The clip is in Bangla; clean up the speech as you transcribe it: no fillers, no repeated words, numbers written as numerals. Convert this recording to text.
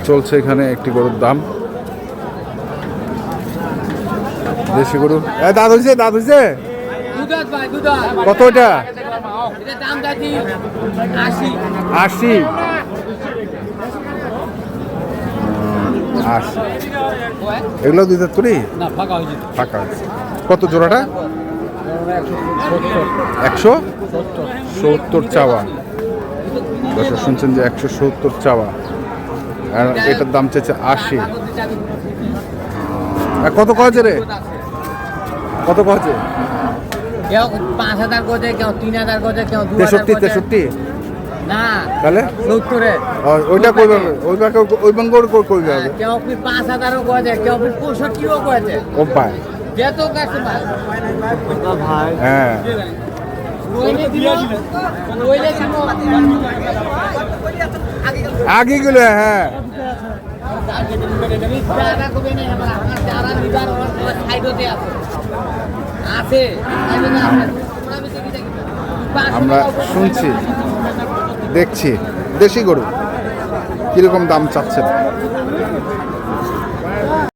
চলছে এখানে একটি গরুর দাম। দেশি গরু দাঁত হয়েছে, দাঁত হয়েছে কত? এটা 80। এগুলো 2 দাঁত করে ফাঁকা হয়েছে। কত জোড়াটা? 170 চাওয়া। দর্শক শুনছেন যে 170 চাওয়া, আর এটার দাম চাইছে 80। কত কয়েছে রে? কত কয়েছে? কেউ 5000 কোজে, কেউ 3000 কোজে, কেউ 63 না তাহলে 70 ওইটা কইবে, ওই বাঙ্গর কইবে হবে। কেউ 5000 কোজে, কেউ 65 কোজে। ও ভাই যেত কাস্টমার ভাই। হ্যাঁ আগে গুলো। হ্যাঁ আমরা শুনছি, দেখছি দেশি গরু কিরকম দাম চাচ্ছেন।